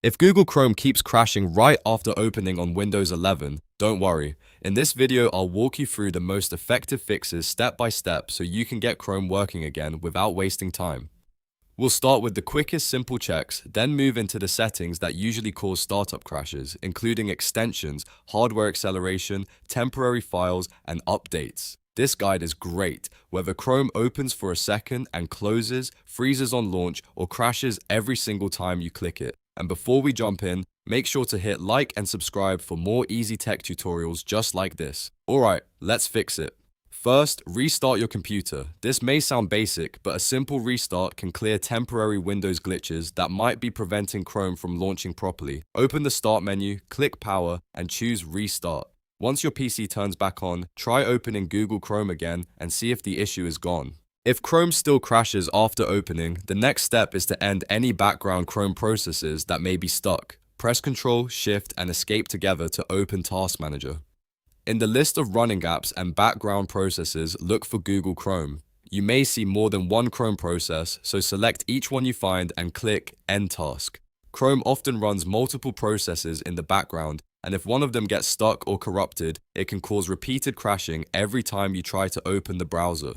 If Google Chrome keeps crashing right after opening on Windows 11, don't worry. In this video, I'll walk you through the most effective fixes step by step so you can get Chrome working again without wasting time. We'll start with the quickest simple checks, then move into the settings that usually cause startup crashes, including extensions, hardware acceleration, temporary files, and updates. This guide is great, whether Chrome opens for a second and closes, freezes on launch, or crashes every single time you click it. And before we jump in, make sure to hit like and subscribe for more easy tech tutorials just like this. Alright, let's fix it. First, restart your computer. This may sound basic, but a simple restart can clear temporary Windows glitches that might be preventing Chrome from launching properly. Open the Start menu, click Power, and choose Restart. Once your PC turns back on, try opening Google Chrome again and see if the issue is gone. If Chrome still crashes after opening, the next step is to end any background Chrome processes that may be stuck. Press Ctrl, Shift, and Escape together to open Task Manager. In the list of running apps and background processes, look for Google Chrome. You may see more than one Chrome process, so select each one you find and click End Task. Chrome often runs multiple processes in the background, and if one of them gets stuck or corrupted, it can cause repeated crashing every time you try to open the browser.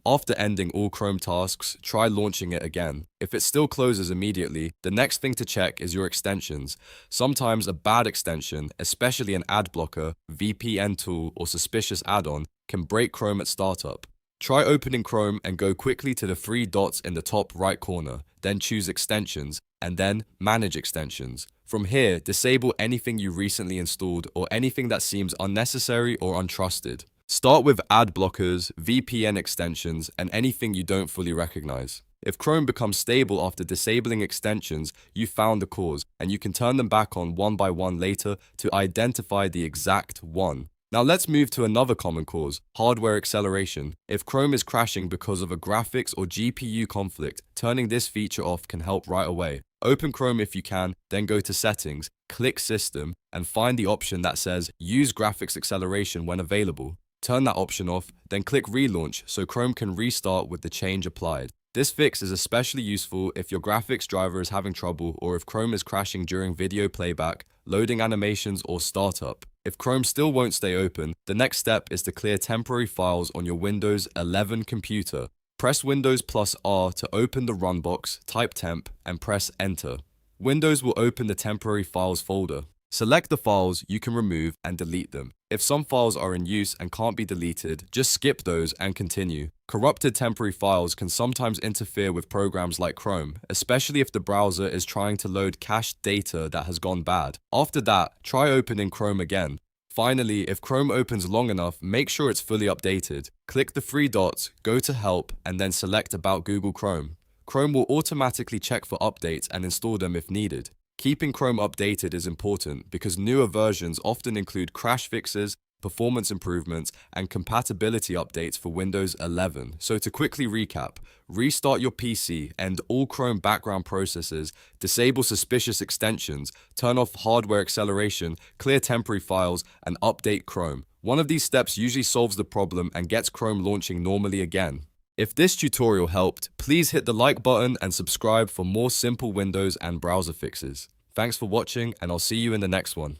After ending all Chrome tasks, try launching it again. If it still closes immediately, the next thing to check is your extensions. Sometimes a bad extension, especially an ad blocker, VPN tool, or suspicious add-on, can break Chrome at startup. Try opening Chrome and go quickly to the three dots in the top right corner, then choose Extensions, and then Manage Extensions. From here, disable anything you recently installed or anything that seems unnecessary or untrusted. Start with ad blockers, VPN extensions, and anything you don't fully recognize. If Chrome becomes stable after disabling extensions, you found the cause, and you can turn them back on one by one later to identify the exact one. Now let's move to another common cause, hardware acceleration. If Chrome is crashing because of a graphics or GPU conflict, turning this feature off can help right away. Open Chrome if you can, then go to Settings, click System, and find the option that says Use Graphics Acceleration when available. Turn that option off, then click Relaunch so Chrome can restart with the change applied. This fix is especially useful if your graphics driver is having trouble or if Chrome is crashing during video playback, loading animations, or startup. If Chrome still won't stay open, the next step is to clear temporary files on your Windows 11 computer. Press Windows plus R to open the Run box, type temp, and press Enter. Windows will open the temporary files folder. Select the files you can remove and delete them. If some files are in use and can't be deleted, just skip those and continue. Corrupted temporary files can sometimes interfere with programs like Chrome, especially if the browser is trying to load cached data that has gone bad. After that, try opening Chrome again. Finally, if Chrome opens long enough, make sure it's fully updated. Click the three dots, go to Help, and then select About Google Chrome. Chrome will automatically check for updates and install them if needed. Keeping Chrome updated is important because newer versions often include crash fixes, performance improvements, and compatibility updates for Windows 11. So to quickly recap, restart your PC, end all Chrome background processes, disable suspicious extensions, turn off hardware acceleration, clear temporary files, and update Chrome. One of these steps usually solves the problem and gets Chrome launching normally again. If this tutorial helped, please hit the like button and subscribe for more simple Windows and browser fixes. Thanks for watching, and I'll see you in the next one.